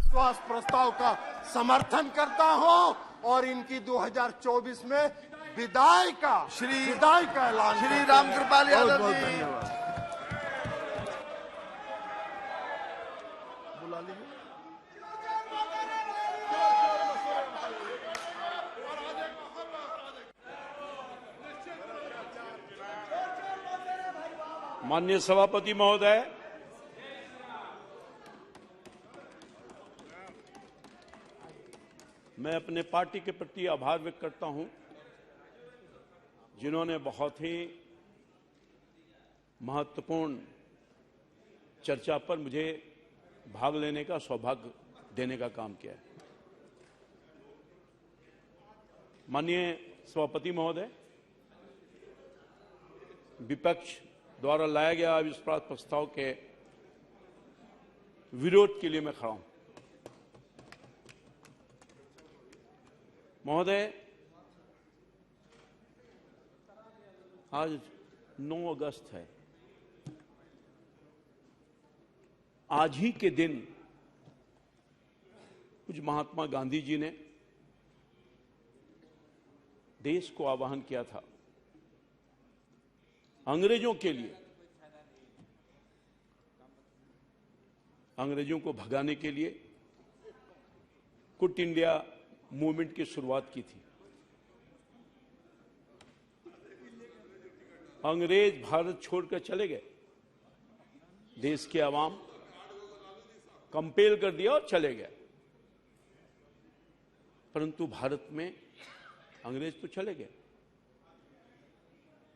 विश्वास प्रस्ताव का समर्थन करता हूं और इनकी 2024 में विदाई का ऐलान। श्री रामकृपाल यादव जी, धन्यवाद। बुला लीजिए। माननीय सभापति महोदय, मैं अपने पार्टी के प्रति आभार व्यक्त करता हूं, जिन्होंने बहुत ही महत्वपूर्ण चर्चा पर मुझे भाग लेने का सौभाग्य देने का काम किया है। माननीय सभापति महोदय, विपक्ष द्वारा लाया गया अविश्वास प्रस्ताव के विरोध के लिए मैं खड़ा हूं। महोदय, आज 9 अगस्त है। आज ही के दिन कुछ महात्मा गांधी जी ने देश को आह्वान किया था अंग्रेजों के लिए, अंग्रेजों को भगाने के लिए क्विट इंडिया मूवमेंट की शुरुआत की थी। अंग्रेज भारत छोड़कर चले गए, देश के आवाम कंपेल कर दिया और चले गए, परंतु भारत में अंग्रेज तो चले गए,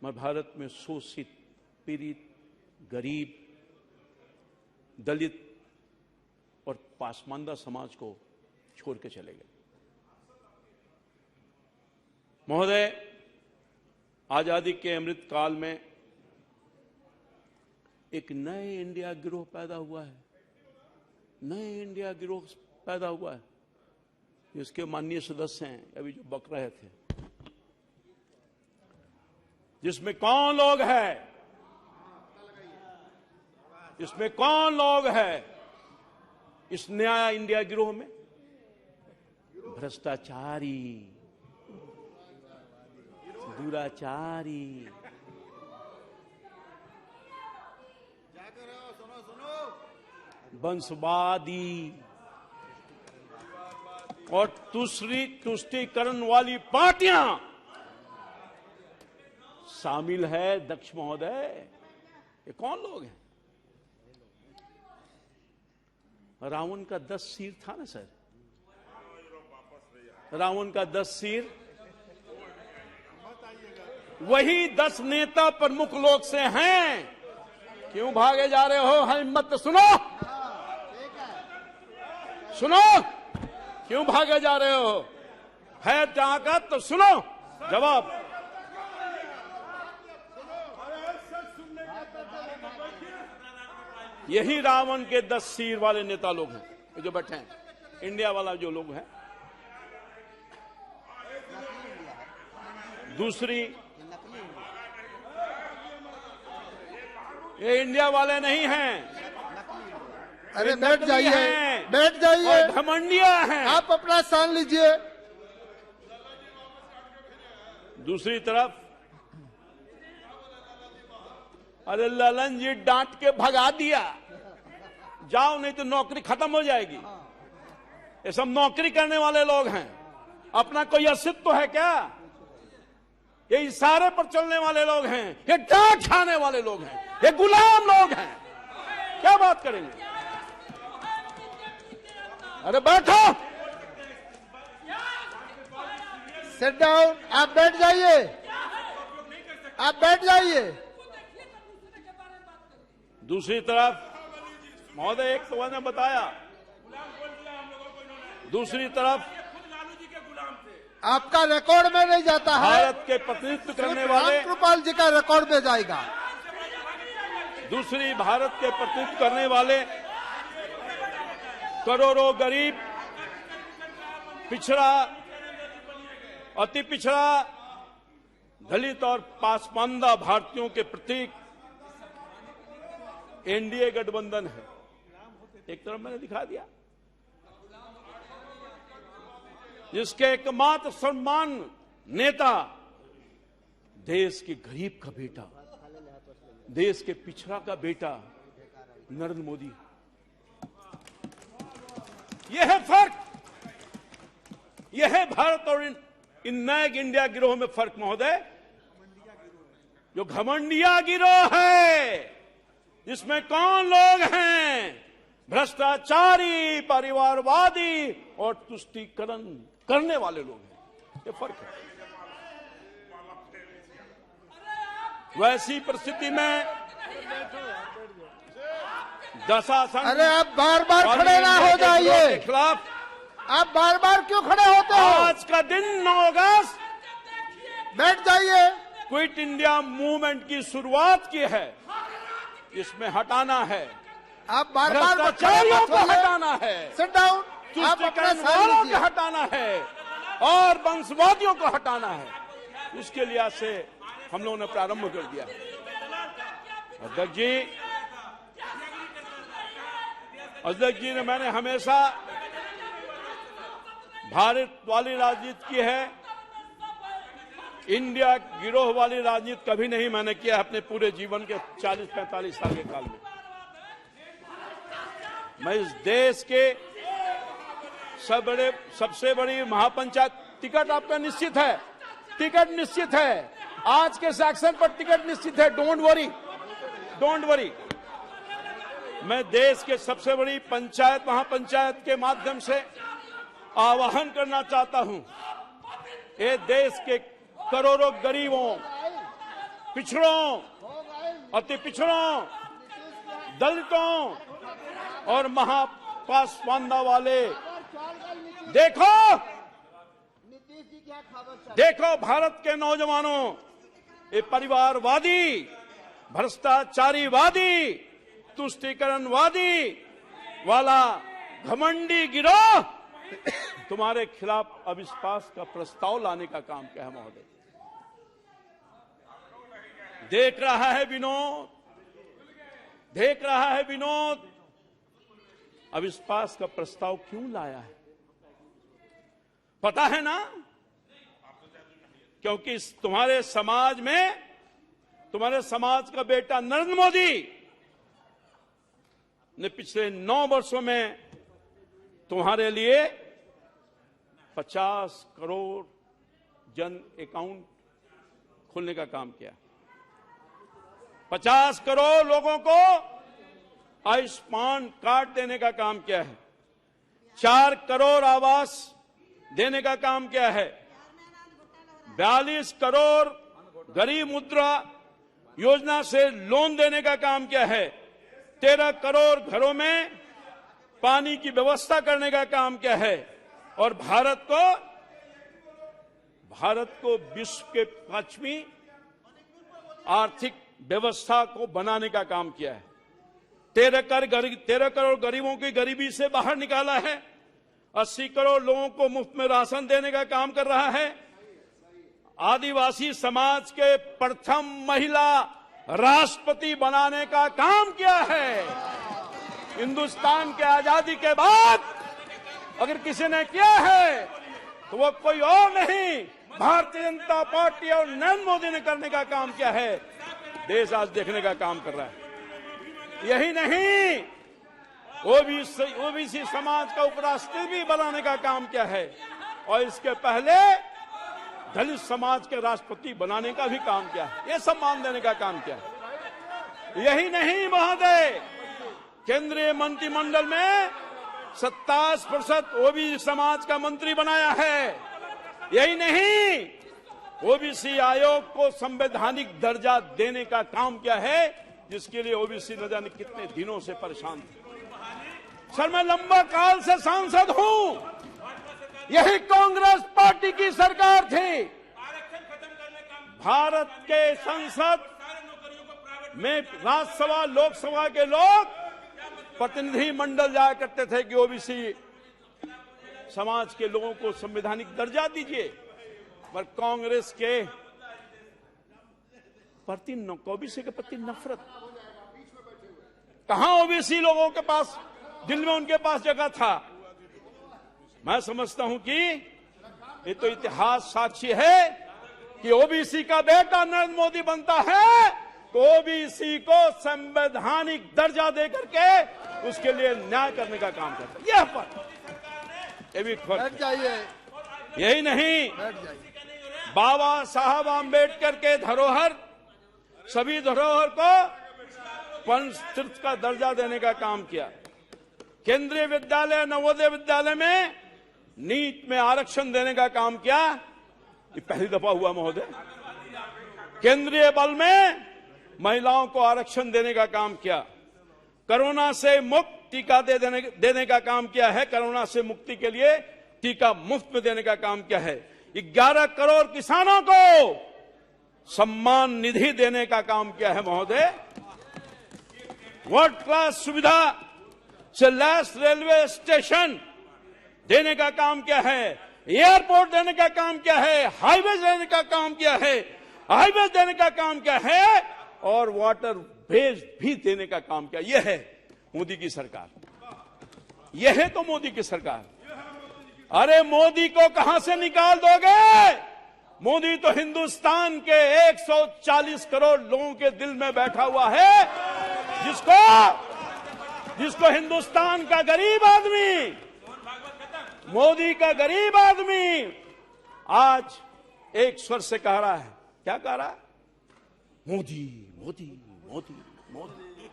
मगर भारत में शोषित, पीड़ित, गरीब, दलित और पासमानदा समाज को छोड़ के चले गए। महोदय, आजादी के अमृत काल में एक नए इंडिया गिरोह पैदा हुआ है, नए इंडिया गिरोह पैदा हुआ है, जिसके माननीय सदस्य हैं अभी जो बक रहे थे, जिसमें कौन लोग हैं, इसमें कौन लोग हैं इस नया इंडिया गिरोह में? भ्रष्टाचारी, दुराचारी, वंशवादी और तुष्टीकरण वाली पार्टियां शामिल है। दक्ष महोदय, ये कौन लोग हैं? रावण का 10 सिर था ना सर, रावण का 10 सिर, वही 10 नेता प्रमुख लोग से हैं। क्यों भागे जा रहे हो? हिम्मत सुनो, सुनो, क्यों भागे जा रहे हो? है ताकत तो सुनो जवाब। यही रावण के 10 सिर वाले नेता लोग हैं, ये जो बैठे हैं, इंडिया वाला जो लोग हैं। दूसरी, ये इंडिया वाले नहीं हैं। अरे बैठ जाइए, बैठ जाइए, घमंडिया हैं। आप अपना स्थान लीजिए। दूसरी तरफ, अरे ललन जी डांट के भगा दिया, जाओ नहीं तो नौकरी खत्म हो जाएगी। ये सब नौकरी करने वाले लोग हैं, अपना कोई अस्तित्व है क्या? ये इशारे पर चलने वाले लोग हैं, ये डांट खाने वाले लोग हैं, ये गुलाम लोग हैं। क्या बात करेंगे? अरे बैठो, सिट डाउन। आप बैठ जाइए, आप बैठ जाइए। दूसरी तरफ महोदय, एक तो मैंने बताया, दूसरी तरफ आपका रिकॉर्ड में नहीं जाता है, भारत के प्रतिनिधित्व करने वाले रामकृपाल जी का रिकॉर्ड में जाएगा। दूसरी, भारत के प्रतिनिधित्व करने वाले करोड़ों गरीब, पिछड़ा, अति पिछड़ा, दलित और पासमानदा भारतीयों के प्रतीक एनडीए गठबंधन है। एक तरफ मैंने दिखा दिया, जिसके एकमात्र सम्मान नेता देश के गरीब का बेटा, देश के पिछड़ा का बेटा नरेंद्र मोदी। यह है फर्क, यह है भारत और इन नए इंडिया गिरोह में फर्क महोदय। जो घमंडिया गिरोह है, जिसमें कौन लोग हैं? भ्रष्टाचारी, परिवारवादी और तुष्टीकरण करने वाले लोग हैं। ये फर्क है। वैसी परिस्थिति में दशासन, अरे आप बार बार खड़े ना हो जाइए, के खिलाफ आप बार बार क्यों खड़े होते हो? आज का दिन 9 अगस्त बैठ जाइए। क्विट इंडिया मूवमेंट की शुरुआत की है, इसमें हटाना है, आप बार बार भ्रष्टाचारियों को हटाना है, सिट डाउन, आप अपना तुष्टीकरण स्थान वालों को लीजिए। हटाना है और वंशवादियों को हटाना है। उसके लिहाज से हम लोगों ने प्रारंभ कर दिया। अध्यक्ष जी ने, मैंने हमेशा भारत वाली राजनीति की है, इंडिया गिरोह वाली राजनीति कभी नहीं मैंने किया अपने पूरे जीवन के 40-45 साल के काल में। मैं इस देश के सबसे बड़ी महापंचायत, टिकट आपका निश्चित है, टिकट निश्चित है, आज के सेक्शन पर टिकट निश्चित है, डोंट वरी, डोंट वरी। मैं देश के सबसे बड़ी पंचायत, महापंचायत के माध्यम से आह्वान करना चाहता हूं, ये देश के करोड़ों गरीबों, पिछड़ों, अति पिछड़ों, दलितों और महापासवानता वाले, देखो भारत के नौजवानों, ये परिवारवादी, भ्रष्टाचारीवादी, तुष्टीकरणवादी वाला घमंडी गिरोह तुम्हारे खिलाफ अविश्वास का प्रस्ताव लाने का काम क्या है महोदय? देख रहा है विनोद, देख रहा है विनोद, अविश्वास का प्रस्ताव क्यों लाया है? पता है ना? क्योंकि तुम्हारे समाज में, तुम्हारे समाज का बेटा नरेंद्र मोदी ने पिछले 9 वर्षों में तुम्हारे लिए 50 करोड़ जन अकाउंट खोलने का काम किया, 50 करोड़ लोगों को आयुष्मान कार्ड देने का काम किया है, 4 करोड़ आवास देने का काम किया है, 42 करोड़ गरीब मुद्रा योजना से लोन देने का काम किया है, 13 करोड़ घरों में पानी की व्यवस्था करने का काम किया है और भारत को विश्व के 5वीं आर्थिक व्यवस्था को बनाने का काम किया है। 13 करोड़ गरीबों की गरीबी से बाहर निकाला है, 80 करोड़ लोगों को मुफ्त में राशन देने का काम कर रहा है, आदिवासी समाज के प्रथम महिला राष्ट्रपति बनाने का काम किया है। हिंदुस्तान के आजादी के बाद अगर किसी ने किया है तो वो कोई और नहीं, भारतीय जनता पार्टी और नरेंद्र मोदी ने करने का काम किया है। देश आज देखने का काम कर रहा है। यही नहीं, ओबीसी समाज का उपराष्ट्रपति भी बनाने का काम किया है और इसके पहले दलित समाज के राष्ट्रपति बनाने का भी काम किया है, ये सम्मान देने का काम किया है। यही नहीं महोदय, केंद्रीय मंत्रिमंडल में 27% ओबीसी समाज का मंत्री बनाया है। यही नहीं, ओबीसी आयोग को संवैधानिक दर्जा देने का काम किया है, जिसके लिए ओबीसी न जाने कितने दिनों से परेशान थे। सर, मैं लंबा काल से सांसद हूं, यही कांग्रेस पार्टी की सरकार थी। भारत के संसद में राज्यसभा लोकसभा के लोग प्रतिनिधि मंडल जाया करते थे कि ओबीसी समाज के लोगों को संवैधानिक दर्जा दीजिए, पर कांग्रेस के प्रति ओबीसी के प्रति नफरत, कहां ओबीसी लोगों के पास दिल में उनके पास जगह था। मैं समझता हूं कि ये तो इतिहास साक्षी है कि ओबीसी का बेटा नरेंद्र मोदी बनता है तो ओबीसी को संवैधानिक दर्जा देकर के उसके लिए न्याय करने का काम करता है। यह फर्क, ये भी फर्क। बैठ जाइए, यही नहीं, बैठ जाइए। बाबा साहब आम्बेडकर के धरोहर, सभी धरोहर को पंच तीर्थ का दर्जा देने का काम किया। केंद्रीय विद्यालय, नवोदय विद्यालय में नीट में आरक्षण देने का काम किया। ये पहली दफा हुआ महोदय। केंद्रीय बल में महिलाओं को आरक्षण देने का काम किया। कोरोना से मुक्त टीका देने का काम किया है। कोरोना से मुक्ति के लिए टीका मुफ्त में देने का काम किया है। 11 करोड़ किसानों को सम्मान निधि देने का काम किया है महोदय। वर्ल्ड क्लास सुविधा से लैस रेलवे स्टेशन देने का काम किया है। एयरपोर्ट देने का काम किया है। हाईवेज देने का काम किया है। हाईवेज देने का काम किया है और वाटर वेज भी देने का काम किया। यह है मोदी की सरकार। यह है तो मोदी की सरकार। अरे मोदी को कहां से निकाल दोगे? मोदी तो हिंदुस्तान के 140 करोड़ लोगों के दिल में बैठा हुआ है, जिसको हिंदुस्तान का गरीब आदमी, मोदी का गरीब आदमी आज एक स्वर से कह रहा है। क्या कह रहा है? मोदी मोदी मोदी मोदी।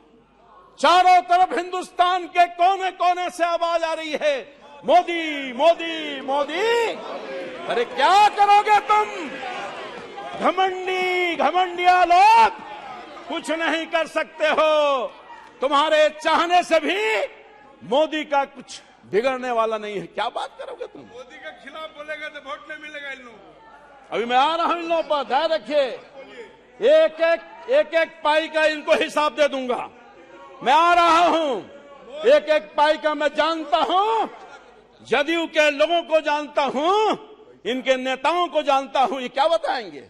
चारों तरफ हिंदुस्तान के कोने कोने से आवाज आ रही है, मोदी मोदी मोदी। अरे क्या करोगे तुम? घमंडिया लोग कुछ नहीं कर सकते हो। तुम्हारे चाहने से भी मोदी का कुछ बिगड़ने वाला नहीं है। क्या बात करोगे तुम? मोदी के खिलाफ बोलेगा तो वोट नहीं मिलेगा इन लोगों को। अभी मैं आ रहा हूं इन लोगों पर, ध्यान रखिए। एक एक पाई का इनको हिसाब दे दूंगा। मैं आ रहा हूं, एक एक पाई का मैं जानता हूं। जदयू के लोगों को जानता हूं, इनके नेताओं को जानता हूं। ये क्या बताएंगे?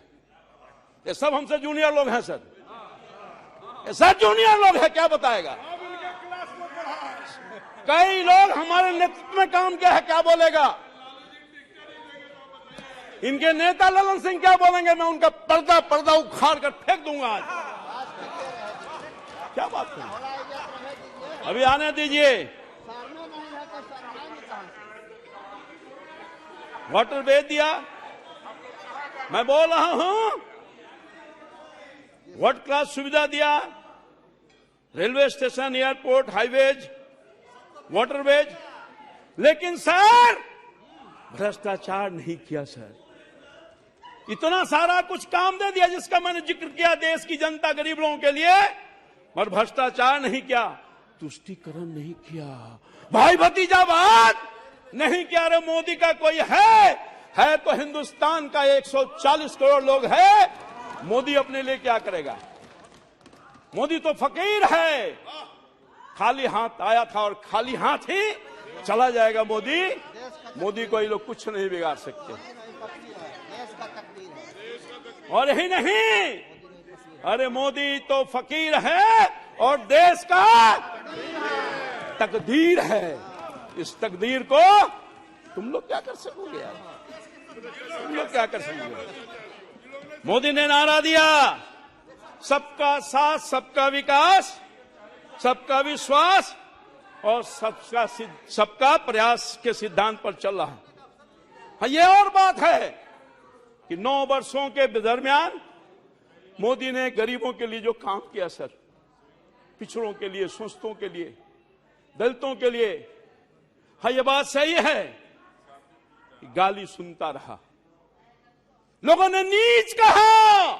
ये सब हमसे जूनियर लोग हैं सर, ये सब जूनियर लोग हैं। क्या बताएगा? कई लोग हमारे नेतृत्व में काम किया है, क्या बोलेगा? इनके नेता ललन सिंह क्या बोलेंगे? मैं उनका पर्दा उखाड़ कर फेंक दूंगा आज। क्या बात करें? अभी आने दीजिए। वाटर भेज दिया, मैं बोल रहा हूं। वर्ल्ड क्लास सुविधा दिया, railway station, airport, highways, waterways. लेकिन सर भ्रष्टाचार नहीं किया सर। इतना सारा कुछ काम दे दिया जिसका मैंने जिक्र किया देश की जनता, गरीब लोगों के लिए, और भ्रष्टाचार नहीं किया, तुष्टीकरण नहीं किया, भाई भतीजावाद नहीं किया। अरे मोदी का कोई है तो हिंदुस्तान का 140 करोड़ लोग है। मोदी अपने लिए क्या करेगा? मोदी तो फकीर है। खाली हाथ आया था और खाली हाथ ही चला जाएगा मोदी को ये लोग कुछ नहीं बिगाड़ सकते। और यही नहीं, अरे मोदी तो फकीर है और देश का तकदीर है। इस तकदीर को तुम लोग क्या कर सकोगे यार? तुम लोग क्या कर सकोगे? मोदी ने नारा दिया, सबका साथ, सबका विकास, सबका विश्वास और सबका प्रयास के सिद्धांत पर चल रहा है। हाँ, ये और बात है कि 9 वर्षों के दरमियान मोदी ने गरीबों के लिए जो काम किया सर, पिछड़ों के लिए, शोषितों के लिए, दलितों के लिए, हाँ ये बात सही है कि गाली सुनता रहा, लोगों ने नीच कहा,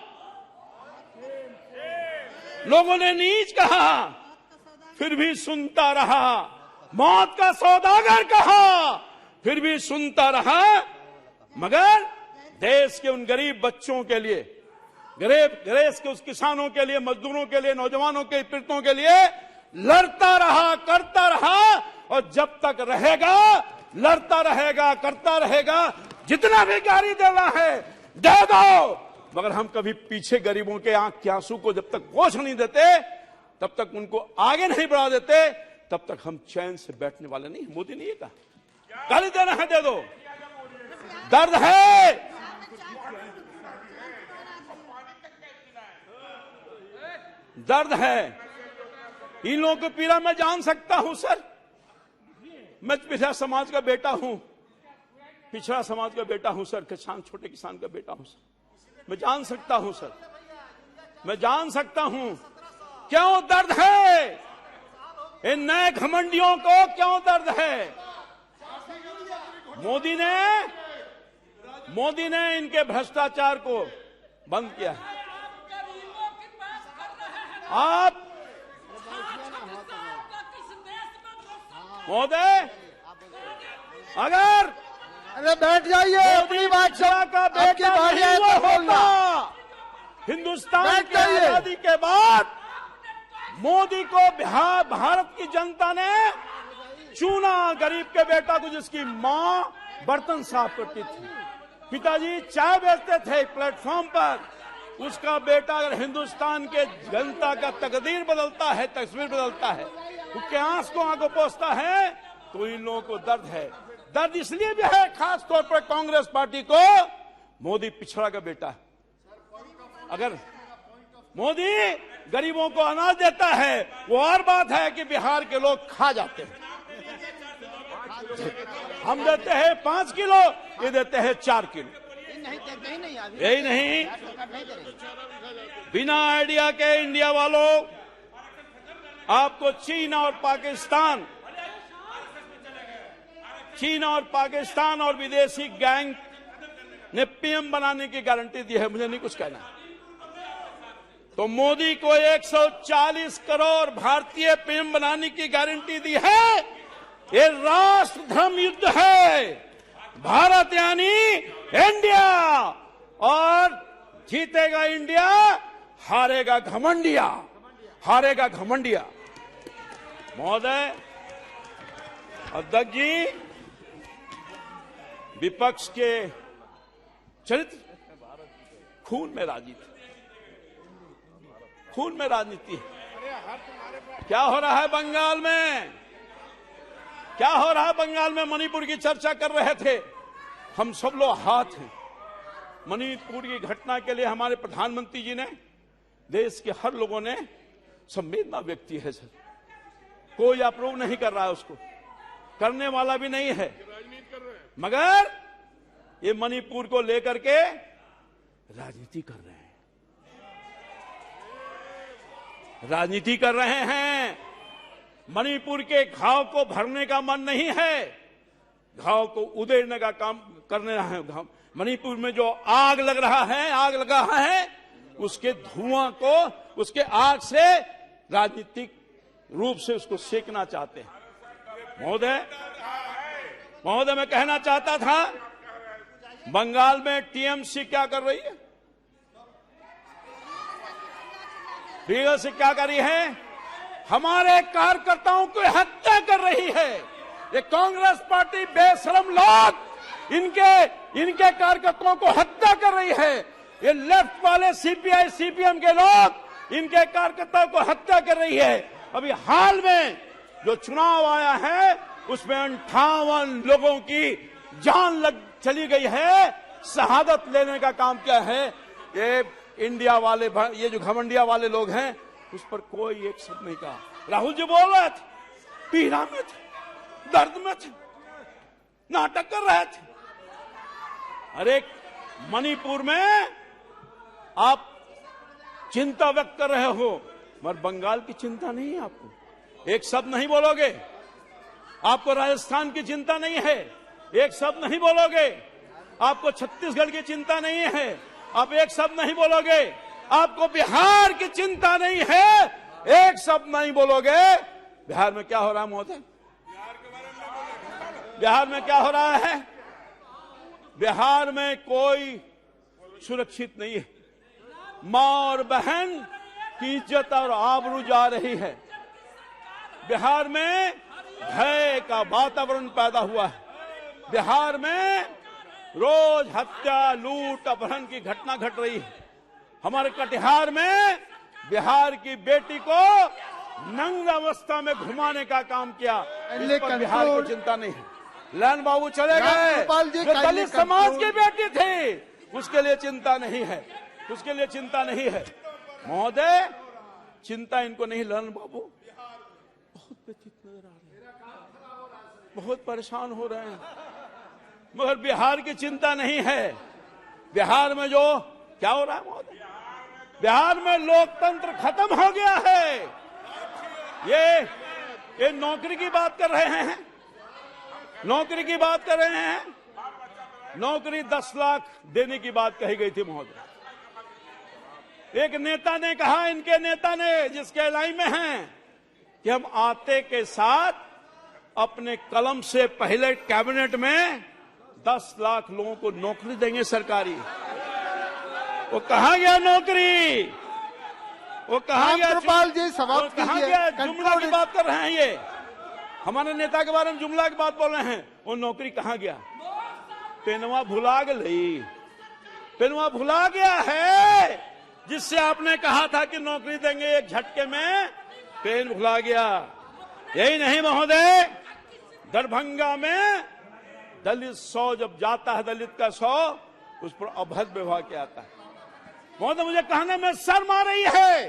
लोगों ने नीच कहा, फिर भी सुनता रहा। मौत का सौदागर कहा, फिर भी सुनता रहा। मगर देश के उन गरीब बच्चों के लिए, देश के उस किसानों के लिए, मजदूरों के लिए, नौजवानों के, पीड़ितों के लिए लड़ता रहा, करता रहा। और जब तक रहेगा लड़ता रहेगा, करता रहेगा। जितना भी गाली देना है दे दो, मगर हम कभी पीछे गरीबों के आंख के आंसू को जब तक पोंछ नहीं देते, तब तक उनको आगे नहीं बढ़ा देते, तब तक हम चैन से बैठने वाले नहीं। मोदी ने ये कहा, गाली देना है दे दो, दर्द है, दर्द है, इन लोगों की पीड़ा मैं जान सकता हूं सर। मैं पिछड़ा समाज का बेटा हूं, पिछड़ा समाज का बेटा हूं सर, किसान, छोटे किसान का बेटा हूं सर। मैं जान सकता हूं सर, मैं जान सकता हूं क्यों दर्द है, इन नए घमंडियों को क्यों दर्द है। मोदी ने इनके भ्रष्टाचार को बंद किया है। आप महोदय, अगर अरे बैठ जाइए, अपनी बात का बेटा नहीं वो होता, हिंदुस्तान की आजादी के बाद मोदी को भारत की जनता ने चुना, गरीब के बेटा को, जिसकी मां बर्तन साफ करती थी, पिताजी चाय बेचते थे प्लेटफॉर्म पर, उसका बेटा अगर हिंदुस्तान के जनता का तकदीर बदलता है, तस्वीर बदलता है, उसके आंख को आंखों पोंछता है, तो इन लोगों को दर्द है। दर्द इसलिए भी है खास तौर पर कांग्रेस पार्टी को, मोदी पिछड़ा का बेटा है। अगर मोदी गरीबों को अनाज देता है, वो और बात है कि बिहार के लोग खा जाते हैं। हम देते हैं 5 किलो, ये देते हैं 4 किलो। यही नहीं, बिना आइडिया के इंडिया वालों, आपको चीन और पाकिस्तान और विदेशी गैंग ने पीएम बनाने की गारंटी दी है। मुझे नहीं कुछ कहना, तो मोदी को 140 करोड़ भारतीय पीएम बनाने की गारंटी दी है। ये राष्ट्र धर्म युद्ध है। भारत यानी इंडिया, और जीतेगा इंडिया, हारेगा घमंडिया, हारेगा घमंडिया। महोदय, अध्यक्ष जी, विपक्ष के चरित्र, खून में राजनीति, खून में राजनीति है। क्या हो रहा है बंगाल में, क्या हो रहा है बंगाल में? मणिपुर की चर्चा कर रहे थे, हम सब लोग हाथ हैं। मणिपुर की घटना के लिए हमारे प्रधानमंत्री जी ने, देश के हर लोगों ने संवेदना व्यक्त की है सर। कोई अप्रूव नहीं कर रहा है, उसको करने वाला भी नहीं है, मगर ये मणिपुर को लेकर के राजनीति कर रहे हैं, राजनीति कर रहे हैं। मणिपुर के घाव को भरने का मन नहीं है, घाव को उधेड़ने का काम करने है। मणिपुर में जो आग लग रहा है, आग लगा है, उसके धुआं को, उसके आग से राजनीतिक रूप से उसको सेकना चाहते हैं। महोदय, मैं कहना चाहता था, बंगाल में टीएमसी क्या कर रही है, टीएमसी क्या कर रही है? हमारे कार्यकर्ताओं को हत्या कर रही है। ये कांग्रेस पार्टी बेशरम लोग इनके कार्यकर्ताओं को हत्या कर रही है। ये लेफ्ट वाले सीपीआई सीपीएम के लोग इनके कार्यकर्ताओं को हत्या कर रही है। अभी हाल में जो चुनाव आया है, उसमें 58 लोगों की जान चली गई है, शहादत लेने का काम किया है। ये इंडिया वाले, ये जो घमंडिया वाले लोग हैं, उस पर कोई एक शब्द नहीं कहा। राहुल जी बोल रहे थे, पीड़ा में थे, दर्द में थे, नाटक कर रहे थे। अरे मणिपुर में आप चिंता व्यक्त कर रहे हो, मगर बंगाल की चिंता नहीं है आपको, एक शब्द नहीं बोलोगे। आपको राजस्थान की चिंता नहीं है, एक शब्द नहीं बोलोगे। आपको छत्तीसगढ़ की चिंता नहीं है, आप एक शब्द नहीं बोलोगे। आपको बिहार की चिंता नहीं है, एक शब्द नहीं बोलोगे। बिहार में क्या हो रहा है महोदय? बिहार में क्या हो रहा है? बिहार में कोई सुरक्षित नहीं है। मां और बहन की इज्जत और आबरू जा रही है। बिहार में भय का वातावरण पैदा हुआ है। बिहार में रोज हत्या, लूट, अपहरण की घटना घट रही है। हमारे कटिहार में बिहार की बेटी को नंग अवस्था में घुमाने का काम किया, Kindly इस पर बिहार conclude. को चिंता नहीं है। ललन बाबू चले गए, रामकृपाल जी, जो kindly दलित समाज की conclude. बेटी थी, उसके लिए चिंता नहीं है, उसके लिए चिंता नहीं है। महोदय, चिंता इनको नहीं। ललन बाबू बहुत व्यथित नजर आ रहे हैं, बहुत परेशान हो रहे हैं, मगर बिहार की चिंता नहीं है। बिहार में जो क्या हो रहा है महोदय, बिहार में लोकतंत्र खत्म हो गया है। ये नौकरी की बात कर रहे हैं, नौकरी की बात कर रहे हैं। नौकरी 10 लाख देने की बात कही गई थी महोदय। एक नेता ने कहा, इनके नेता ने, जिसके लाइन में हैं, कि हम आते के साथ अपने कलम से पहले कैबिनेट में 10 लाख लोगों को नौकरी देंगे सरकारी। वो कहां गया नौकरी, वो कहां गया? रामकृपाल जी, समाप्त वो कहां कीजिए। गया? जुमला की Conclude. बात कर रहे हैं, ये हमारे नेता के बारे में जुमला की बात बोल रहे हैं। वो नौकरी कहां गया? पेनवा भुला गई, पेनवा भुला गया है, जिससे आपने कहा था कि नौकरी देंगे एक झटके में, पेन भुला गया। यही नहीं महोदय, दरभंगा में दलित 100 जब जाता है, दलित का 100, उस पर अभद्र व्यवहार किया जाता है। महोदय, मुझे कहने में शर्म आ रही है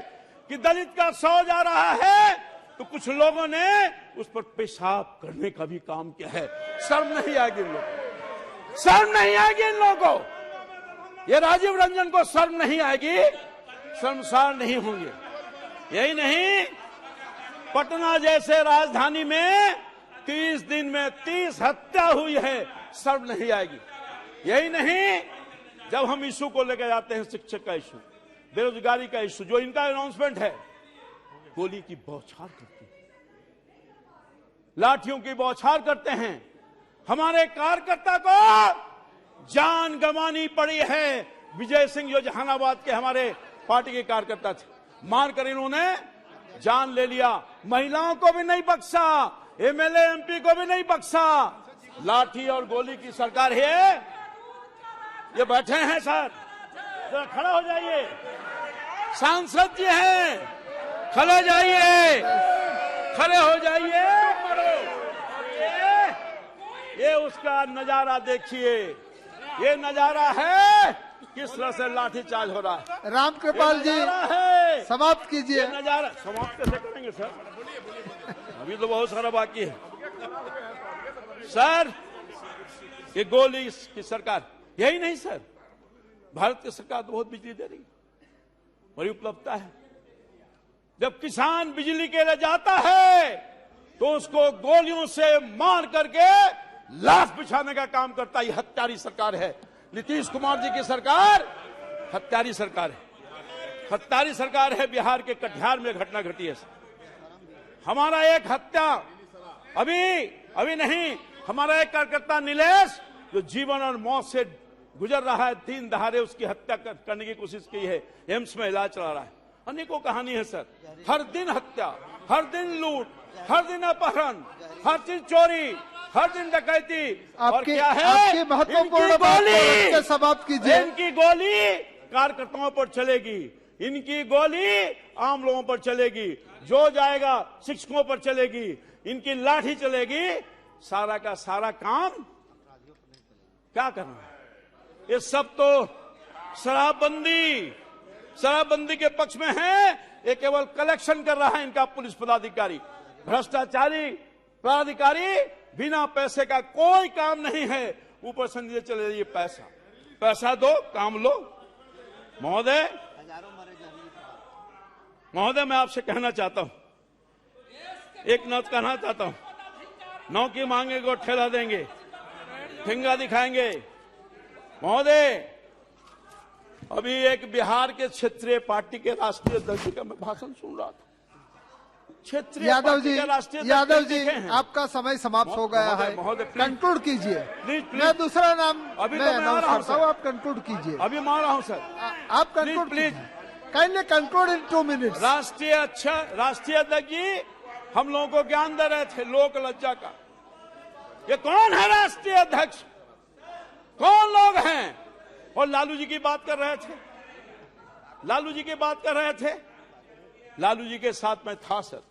कि दलित का 100 जा रहा है तो कुछ लोगों ने उस पर पेशाब करने का भी काम किया है। शर्म नहीं आएगी इन लोगों, शर्म नहीं आएगी इन लोगों को। ये राजीव रंजन को शर्म नहीं आएगी, शर्मसार नहीं होंगे। यही नहीं, पटना जैसे राजधानी में 30 दिन में 30 हत्या हुई है, शर्म नहीं आएगी। यही नहीं, जब हम इशू को लेकर जाते हैं, शिक्षक का इशू, बेरोजगारी का इशू, जो इनका अनाउंसमेंट है, गोली की बौछार करते हैं, लाठियों की बौछार करते हैं। हमारे कार्यकर्ता को जान गंवानी पड़ी है। विजय सिंह जो जहानाबाद के हमारे पार्टी के कार्यकर्ता थे, मारकर इन्होंने जान ले लिया। महिलाओं को भी नहीं बख्शा, एमएलए एमपी को भी नहीं बख्शा। लाठी और गोली की सरकार है। ये बैठे हैं सर, जरा खड़ा हो जाइए। सांसद जी हैं, खड़े हो जाइए, खड़े हो जाइए। ये उसका नजारा देखिए, ये नजारा है किस तरह से लाठीचार्ज हो रहा है। रामकृपाल जी, है समाप्त कीजिए। ये नजारा समाप्त कैसे करेंगे सर, अभी तो बहुत सारा बाकी है सर। ये गोली की सरकार, यही नहीं सर, भारत की सरकार तो बहुत बिजली दे रही है, बड़ी उपलब्धता है। जब किसान बिजली के लिए जाता है तो उसको गोलियों से मार करके लाश बिछाने का काम करता है। ये हत्यारी सरकार है। नीतीश कुमार जी की सरकार हत्यारी सरकार है, हत्यारी सरकार है। बिहार के कटिहार में घटना घटी है। हमारा एक हत्या अभी नहीं, हमारा एक कार्यकर्ता नीलेश जो जीवन और मौत से गुजर रहा है, 3 दहाड़े उसकी हत्या करने की कोशिश की है, एम्स में इलाज चला रहा है। अनेकों कहानी है सर, हर दिन हत्या, हर दिन लूट, हर दिन अपहरण, हर दिन चोरी, हर दिन डकैती। और क्या है, आपकी महत्वपूर्ण बात को समाप्त कीजिए। इनकी गोली कार्यकर्ताओं पर चलेगी, इनकी गोली आम लोगों पर चलेगी, जो जाएगा शिक्षकों पर चलेगी, इनकी लाठी चलेगी। सारा का सारा काम क्या करना है? ये सब तो शराबबंदी के पक्ष में है। ये केवल कलेक्शन कर रहा है इनका पुलिस पदाधिकारी, भ्रष्टाचारी पदाधिकारी। बिना पैसे का कोई काम नहीं है, ऊपर से चले ये पैसा दो, काम लो। महोदय, मैं आपसे कहना चाहता हूं, एक नौत कहना चाहता हूं, नौकी मांगेंगे और ठेला देंगे, ठेंगा दिखाएंगे। महोदय, अभी एक बिहार के क्षेत्रीय पार्टी के राष्ट्रीय अध्यक्ष का मैं भाषण सुन रहा था। क्षेत्रीय यादव जी, हैं। आपका समय समाप्त हो गया है, कंक्लूड कीजिए। प्लीज। मैं दूसरा नाम अभी मैं तो मैं आ रहा हूं करता हूं, आप कंक्लूड कीजिए। अभी मार रहा हूं सर, आप conclude please. Kindly conclude in 2 minutes. राष्ट्रीय अध्यक्ष जी हम लोगों को ज्ञान दे रहे थे लोक लज्जा का। ये कौन है राष्ट्रीय अध्यक्ष, कौन लोग हैं? और लालू जी की बात कर रहे थे, लालू जी के साथ में था सर,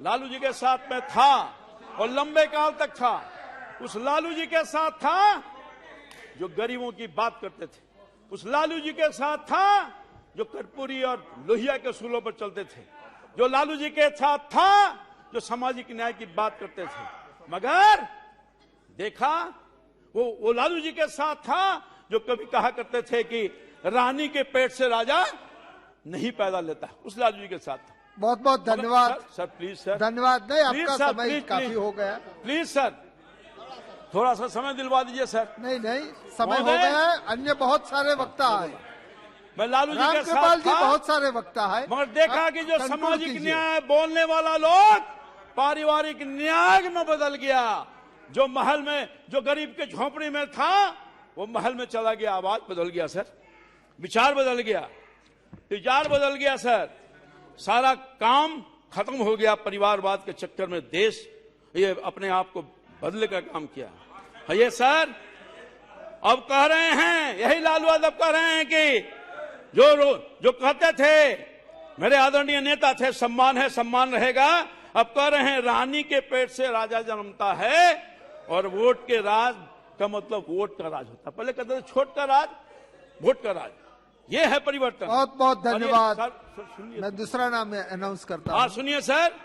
लालू जी के साथ में था और लंबे काल तक था। उस लालू जी के साथ था जो गरीबों की बात करते थे। उस लालू जी के साथ था जो कर्पूरी और लोहिया के सूलों पर चलते थे। जो लालू जी के साथ था जो सामाजिक न्याय की बात करते थे। मगर देखा वो लालू जी के साथ था जो कभी कहा करते थे कि रानी के पेट से राजा नहीं पैदा लेता। उस लालू जी के साथ था। बहुत बहुत धन्यवाद सर प्लीज सर, धन्यवाद। नहीं, प्लीज आपका सर, समय प्लीज, काफी प्लीज। हो गया। प्लीज सर, थोड़ा सा समय दिलवा दीजिए सर। नहीं नहीं, समय हो महोदय। गया है। अन्य बहुत सारे वक्ता आए। मैं लालू जी के रामकृपाल साथ जी था, बहुत सारे वक्ता है। मगर देखा आप कि जो conclude सामाजिक कीजिए। न्याय बोलने वाला लोग पारिवारिक न्याय में बदल गया। जो महल में, जो गरीब के झोपड़ी में था वो महल में चला गया। आवाज बदल गया सर, विचार बदल गया, विचार बदल गया सर। सारा काम खत्म हो गया। परिवारवाद के चक्कर में देश ये अपने आप को बदले का काम किया है। ये सर अब कह रहे हैं, यही लालू यादव कह रहे हैं कि जो कहते थे मेरे आदरणीय नेता थे, सम्मान है सम्मान रहेगा। अब कह रहे हैं रानी के पेट से राजा जन्मता है और वोट के राज का मतलब वोट का राज होता। पहले कहते थे छोट का राज, वोट का राज। ये है परिवर्तन। बहुत बहुत धन्यवाद। सर सुनिए, मैं दूसरा नाम अनाउंस करता हाँ हूँ। सुनिए सर,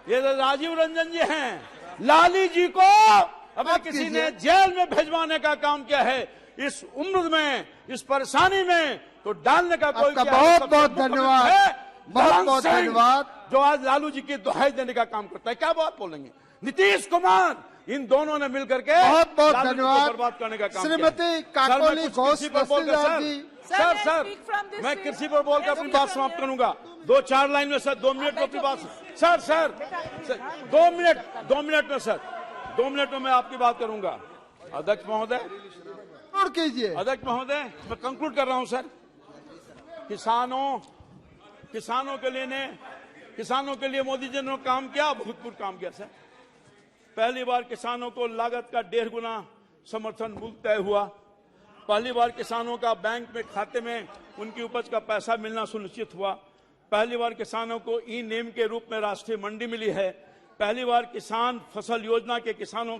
ये तो राजीव रंजन जी हैं। लाली जी को अगर माफ किसी कीजिए। ने जेल में भेजवाने का काम किया है इस उम्र में, इस परेशानी में, तो डालने का कोई आपका क्या है? बहुत सबसे बहुत मुख्य धन्यवाद। है बहुत ललन बहुत सिंह, धन्यवाद। जो आज लालू जी की दुहाई देने का काम करता है। क्या बात बोलेंगे? नीतीश कुमार, इन दोनों ने मिलकर के बहुत बहुत लालू जी को धन्यवाद। बर्बाद करने का काम श्रीमती किया है। काकोली सर, मैं कुछ घोष कृषि पर बोलकर- Dastidar ji. Sir Sir, sir speak from this मैं seat. कृषि पर बोलकर अपनी Speak बात from समाप्त this करूंगा। 2-4 लाइन में सर, 2 मिनट में अपनी बात। सर सर 2 मिनट में सर, 2 मिनट में मैं आपकी बात करूंगा। अध्यक्ष महोदय, कंक्लूड कीजिए। अध्यक्ष महोदय, मैं कंक्लूड कर रहा हूं सर। किसानों के लिए मोदी जी ने काम किया, भूतपूर्व काम किया सर। पहली बार किसानों को लागत का 1.5 गुना समर्थन मूल्य तय हुआ। पहली बार किसानों का बैंक में खाते में उनकी उपज का पैसा मिलना सुनिश्चित हुआ। पहली बार किसानों को ई नेम के रूप में राष्ट्रीय मंडी मिली है। पहली बार किसान फसल योजना के किसानों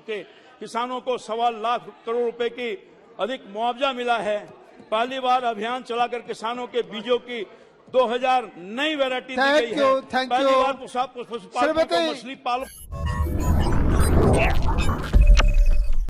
को 1.25 लाख करोड़ रुपए की अधिक मुआवजा मिला है। पहली बार अभियान चलाकर किसानों के बीजों की 2000 नई वैरायटी दी गई है। थैंक पहली यू। बार पशुपालकों को श्रीमती- मछली पालन